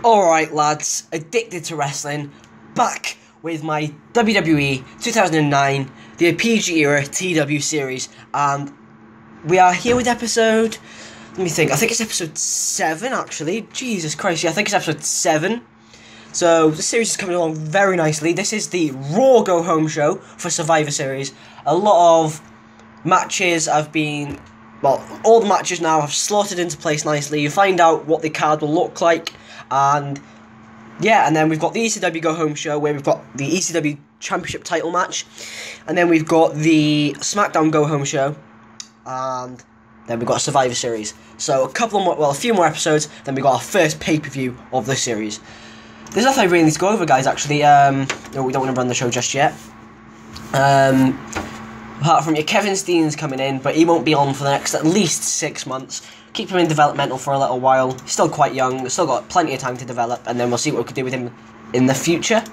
Alright lads, addicted to wrestling, back with my WWE 2009, the PG era TEW series, and we are here with episode, let me think, I think it's episode 7 actually, Jesus Christ, yeah, I think it's episode 7, so the series is coming along very nicely. This is the Raw Go Home show for Survivor Series. A lot of matches have been, well, all the matches now have slotted into place nicely. You find out what the card will look like. And yeah, and then we've got the ECW Go Home show where we've got the ECW Championship title match, and then we've got the SmackDown Go Home show, and then we've got a Survivor Series. So a few more episodes, then we've got our first pay-per-view of the series. There's nothing I really need to go over, guys, actually. No, we don't want to run the show just yet. Apart from your Kevin Steen's coming in, but he won't be on for the next at least 6 months. Keep him in developmental for a little while. He's still quite young. We've still got plenty of time to develop, and then we'll see what we can do with him in the future.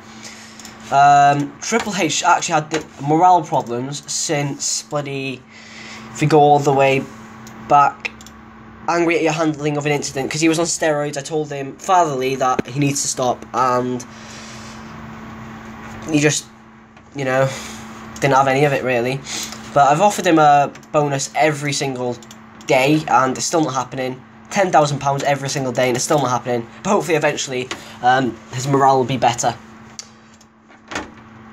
Triple H actually had the morale problems since bloody, if we go all the way back, angry at your handling of an incident because he was on steroids. I told him fatherly that he needs to stop, and he just, you know, didn't have any of it really. But I've offered him a bonus every single day, and it's still not happening. £10,000 every single day, and it's still not happening. But hopefully, eventually, his morale will be better.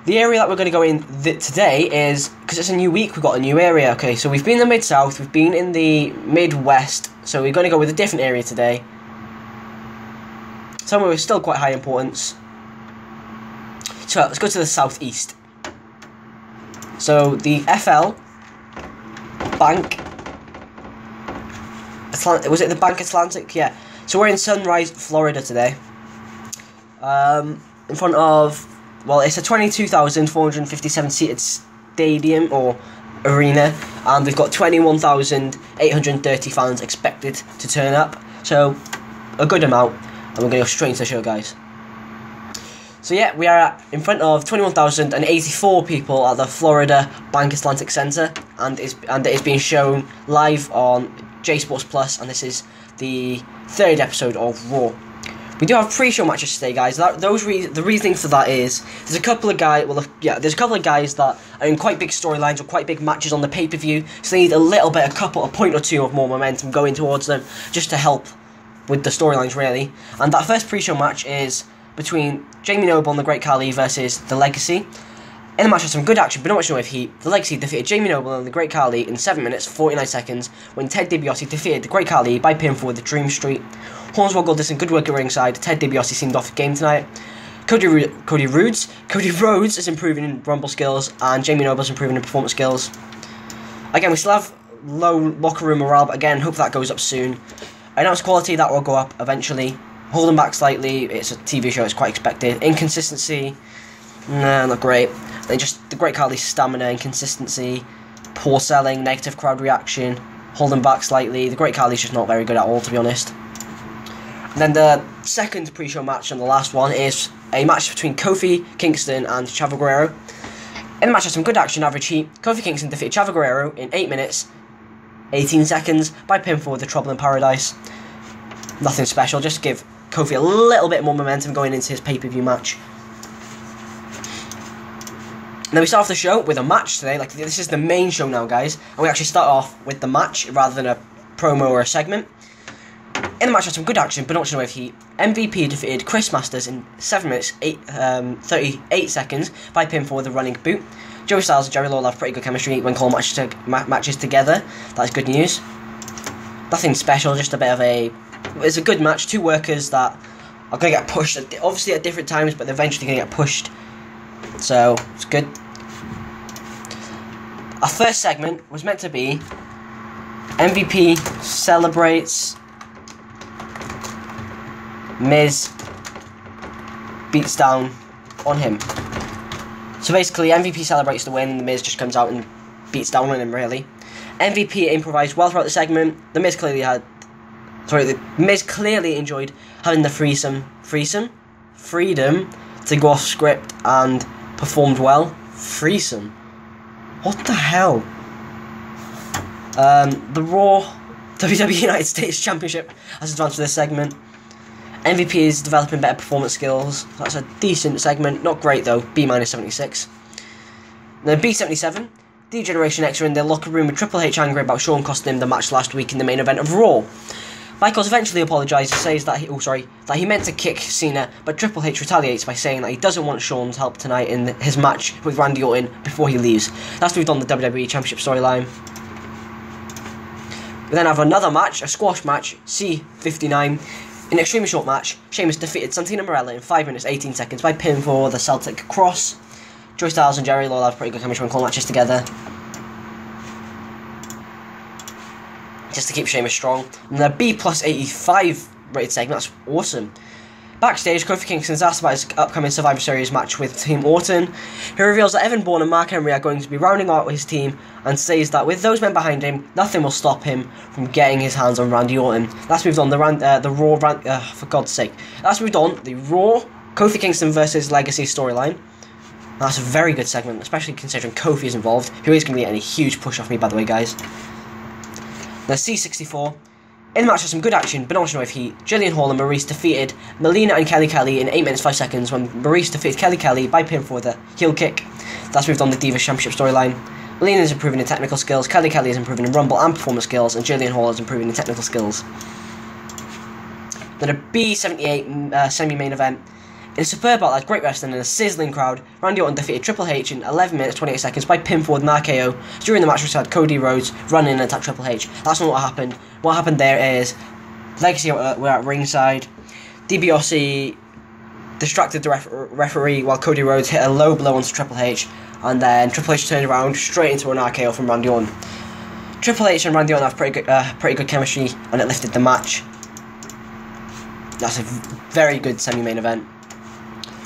The area that we're going to go in today is, because it's a new week, we've got a new area. Okay, so we've been in the Mid-South, we've been in the Mid-West, so we're going to go with a different area today. Somewhere with still quite high importance. So let's go to the Southeast. So the FL Bank Atlantic, was it the Bank Atlantic? Yeah. So we're in Sunrise, Florida today. In front of, well, it's a 22,457 seated stadium or arena, and we've got 21,830 fans expected to turn up. So a good amount, and we're going to go straight into the show, guys. So yeah, we are in front of 21,084 people at the Florida Bank Atlantic Center, and it is being shown live on J Sports Plus, and this is the 3rd episode of Raw. We do have pre-show matches today, guys. The reasoning for that is there's a couple of guys. Well, yeah, there's a couple of guys that are in quite big storylines or quite big matches on the pay-per-view, so they need a point or two of more momentum going towards them just to help with the storylines, really. And that first pre-show match is between Jamie Noble and the Great Khali versus The Legacy. In the match had some good action, but not much in the way of heat. The Legacy defeated Jamie Noble and the Great Khali in 7 minutes 49 seconds when Ted DiBiase defeated the Great Khali by pinfall with the Dream Street. Hornswoggle did some good work at ringside. Ted DiBiase seemed off the game tonight. Cody Rhodes is improving in Rumble skills, and Jamie Noble's improving in performance skills. Again, we still have low locker room morale, but again, hope that goes up soon. Announce quality, that will go up eventually. Holding back slightly, it's a TV show, it's quite expected. Inconsistency, nah, not great. Then just the Great Khali's stamina, inconsistency, poor selling, negative crowd reaction, holding back slightly. The Great Khali's just not very good at all, to be honest. And then the second pre-show match and the last one is a match between Kofi Kingston and Chavo Guerrero. In the match had some good action, average heat. Kofi Kingston defeated Chavo Guerrero in 8 minutes 18 seconds by pinfall with the Trouble in Paradise. Nothing special, just give Kofi a little bit more momentum going into his pay-per-view match. And then we start off the show with a match today. Like, this is the main show now, guys, and we actually start off with the match rather than a promo or a segment. In the match had some good action, but not much in the way of heat. MVP defeated Chris Masters in 7 minutes 38 seconds by pinfall with a running boot. Joey Styles and Jerry Lawler have pretty good chemistry when calling matches together. That's good news. Nothing special, just a bit of a... It's a good match. Two workers that are going to get pushed, obviously at different times, but they're eventually going to get pushed. So, it's good. Our first segment was meant to be MVP celebrates, Miz beats down on him. So basically, MVP celebrates the win, the Miz just comes out and beats down on him, really. MVP improvised well throughout the segment. The Miz clearly enjoyed having the freedom to go off script and performed well. Threesome? What the hell? The Raw WWE United States Championship has advanced for this segment. MVP is developing better performance skills. That's a decent segment. Not great though. B-76. Then B-77. D-Generation X are in their locker room with Triple H angry about Shawn costing him the match last week in the main event of Raw. Michaels eventually apologises, says that he meant to kick Cena, but Triple H retaliates by saying that he doesn't want Shawn's help tonight in his match with Randy Orton before he leaves. That's moved on the WWE Championship storyline. We then have another match, a squash match, C59. In an extremely short match, Sheamus defeated Santino Marella in 5 minutes 18 seconds by pinfall with a Celtic Cross. Joey Styles and Jerry Lawler have pretty good chemistry when calling matches together, just to keep Sheamus strong. And the B+85 rated segment, that's awesome. Backstage, Kofi Kingston's asked about his upcoming Survivor Series match with Team Orton. He reveals that Evan Bourne and Mark Henry are going to be rounding out his team and says that with those men behind him, nothing will stop him from getting his hands on Randy Orton. That's moved on the Raw, for God's sake. That's moved on the Raw Kofi Kingston versus Legacy storyline. That's a very good segment, especially considering Kofi is involved, who is going to be getting a huge push off me, by the way, guys. The C64. In the match with some good action, but not with heat, Jillian Hall and Maurice defeated Melina and Kelly Kelly in 8 minutes 5 seconds when Maurice defeated Kelly Kelly by pinfall with a heel kick. That's moved on the Divas Championship storyline. Melina is improving in technical skills, Kelly Kelly is improving in rumble and performance skills, and Jillian Hall is improving in technical skills. Then a B78 semi-main event. In a superb outlet, great wrestling and a sizzling crowd, Randy Orton defeated Triple H in 11 minutes 28 seconds by pinfall with an RKO. During the match, we had Cody Rhodes run in and attack Triple H. That's not what happened. What happened there is Legacy were at ringside. DiBiase distracted the referee while Cody Rhodes hit a low blow onto Triple H, and then Triple H turned around straight into an RKO from Randy Orton. Triple H and Randy Orton have pretty good chemistry, and it lifted the match. That's a very good semi-main event.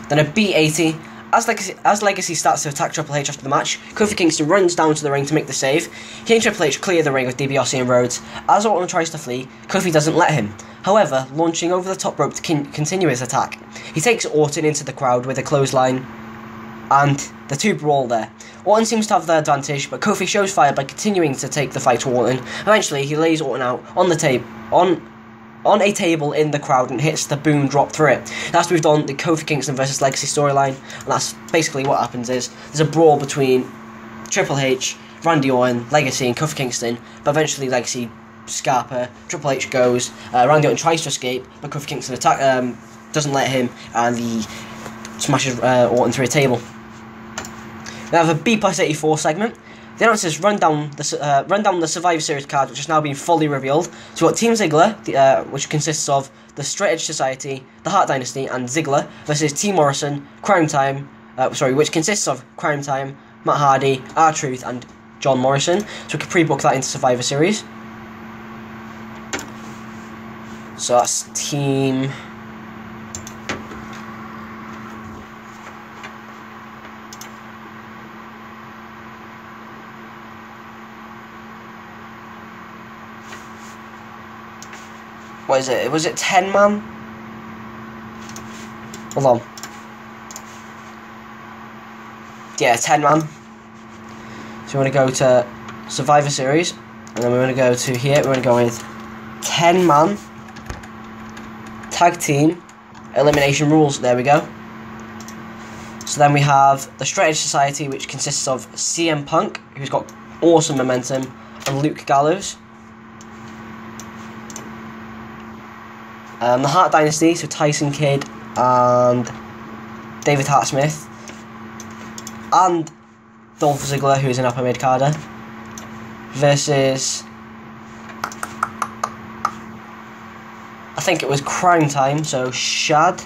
Then a B80. As Legacy starts to attack Triple H after the match, Kofi Kingston runs down to the ring to make the save. He and Triple H clear the ring with DiBiase and Rhodes. As Orton tries to flee, Kofi doesn't let him, however, launching over the top rope to continue his attack. He takes Orton into the crowd with a clothesline, and the two brawl there. Orton seems to have the advantage, but Kofi shows fire by continuing to take the fight to Orton. Eventually, he lays Orton out on a table in the crowd and hits the boom drop through it. That's moved on the Kofi Kingston versus Legacy storyline, and that's basically what happens is there's a brawl between Triple H, Randy Orton, Legacy and Kofi Kingston, but eventually Legacy Scarper, Triple H goes, Randy Orton tries to escape, but Kofi Kingston doesn't let him, and he smashes Orton through a table. We have a B+84 segment. The announcers run down the Survivor Series card, which has now been fully revealed. So we've got Team Ziggler, which consists of the Straight Edge Society, the Hart Dynasty, and Ziggler, versus Team Morrison, which consists of Crime Time, Matt Hardy, R-Truth, and John Morrison. So we can pre-book that into Survivor Series. So that's Team... What is it? Was it 10 man? Hold on. Yeah, 10 man. So we want to go to Survivor Series, and then we want to go to here. We want to go with 10 man tag team elimination rules. There we go. So then we have the Straight Edge Society, which consists of CM Punk, who's got awesome momentum, and Luke Gallows. The Hart Dynasty, so Tyson Kidd and David Hart Smith, and Dolph Ziggler, who is an upper mid-carder, versus, I think it was Crime Time, so Shad.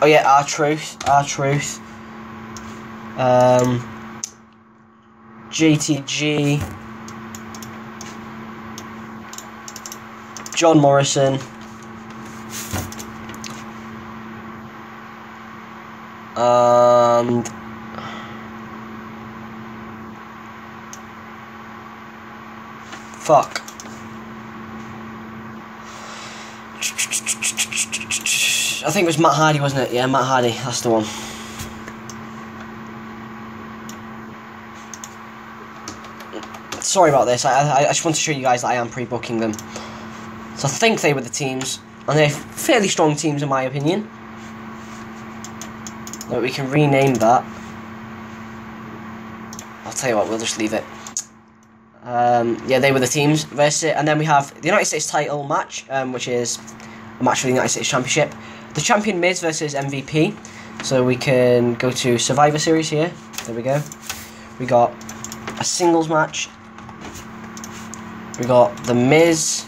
Oh yeah, R-Truth, JTG, John Morrison, and fuck. I think it was Matt Hardy, wasn't it? Yeah, Matt Hardy, that's the one. Sorry about this, I just want to show you guys that I am pre-booking them. So I think they were the teams, and they're fairly strong teams in my opinion. But we can rename that. I'll tell you what, we'll just leave it. Yeah, they were the teams versus it, and then we have the United States title match, which is a match for the United States Championship. The champion Miz versus MVP. So we can go to Survivor Series here. There we go. We got a singles match. We got the Miz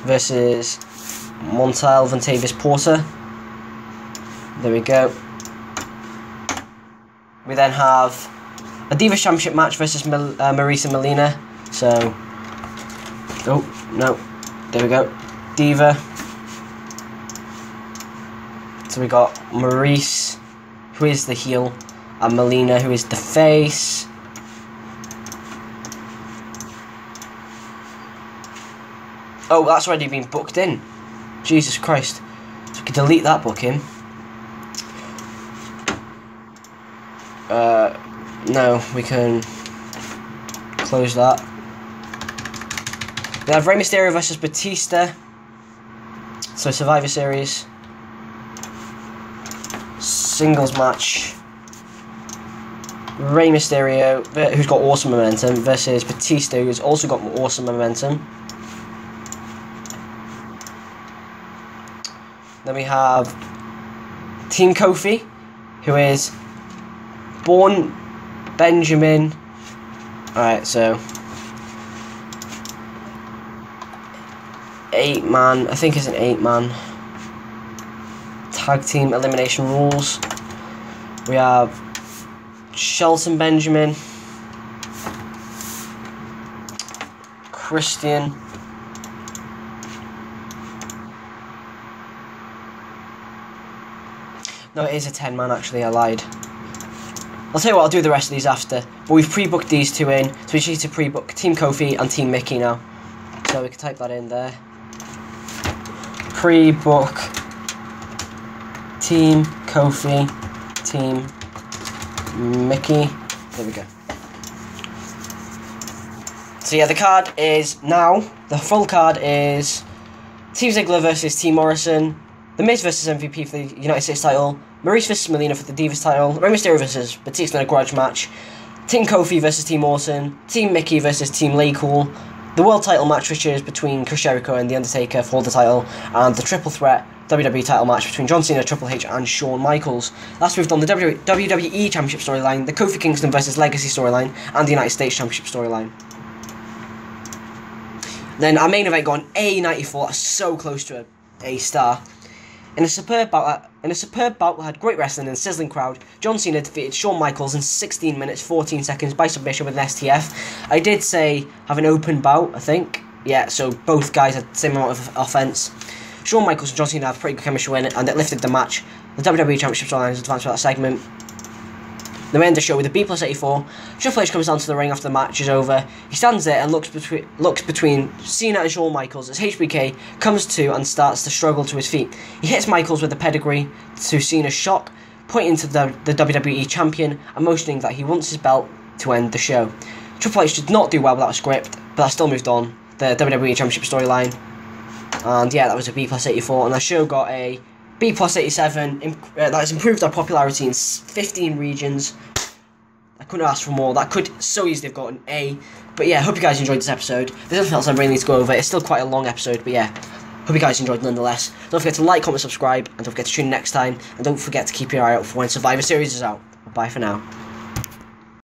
versus Montel Vontavious Porter. There we go. We then have a Divas Championship match versus Marisa Melina. So, oh no, there we go. Diva. So we got Maurice, who is the heel, and Melina, who is the face. Oh, that's already been booked in. Jesus Christ. So we can delete that booking. No, we can close that. We have Rey Mysterio versus Batista. So Survivor Series. Singles match. Rey Mysterio, who's got awesome momentum, versus Batista, who's also got awesome momentum. Then we have Team Kofi, who is Born Benjamin. Alright, so 8-man, I think it's an 8-man tag team elimination rules. We have Shelton Benjamin, Christian, no, it is a 10-man actually, I lied. I'll tell you what, I'll do the rest of these after. But we've pre-booked these two in, so we just need to pre-book Team Kofi and Team Mickey now. So we can type that in there. Pre-book Team Kofi, Team Mickey. There we go. So yeah, the card is now, the full card is Team Ziggler versus Team Morrison, The Miz versus MVP for the United States title, Maurice versus Melina for the Divas title, Rey Mysterio versus Batista in a grudge match, Team Kofi versus Team Orton, Team Mickey versus Team Laycool, the world title match which is between Chris Jericho and The Undertaker for the title, and the triple threat WWE title match between John Cena, Triple H and Shawn Michaels. Last we've done the WWE Championship storyline, the Kofi Kingston versus Legacy storyline, and the United States Championship storyline. Then our main event got an A94, that's so close to an A star. In a superb bout that had great wrestling and a sizzling crowd, John Cena defeated Shawn Michaels in 16 minutes 14 seconds by submission with an STF. I did say have an open bout, I think. Yeah, so both guys had the same amount of offense. Shawn Michaels and John Cena had pretty good chemistry win, and it lifted the match. The WWE Championship storyline is advanced for that segment. Then we end the show with a B+84. Triple H comes down to the ring after the match is over. He stands there and looks between Cena and Shawn Michaels as HBK comes to and starts to struggle to his feet. He hits Michaels with a pedigree to Cena's shock, pointing to the WWE Champion and motioning that he wants his belt to end the show. Triple H did not do well with that script, but that still moved on. The WWE Championship storyline. And yeah, that was a B+84, and the show got a B+87, that has improved our popularity in 15 regions. I couldn't ask for more. That could so easily have got an A. But yeah, hope you guys enjoyed this episode. There's nothing else I really need to go over. It's still quite a long episode, but yeah, hope you guys enjoyed nonetheless. Don't forget to like, comment, subscribe, and don't forget to tune in next time. And don't forget to keep your eye out for when Survivor Series is out. Bye for now.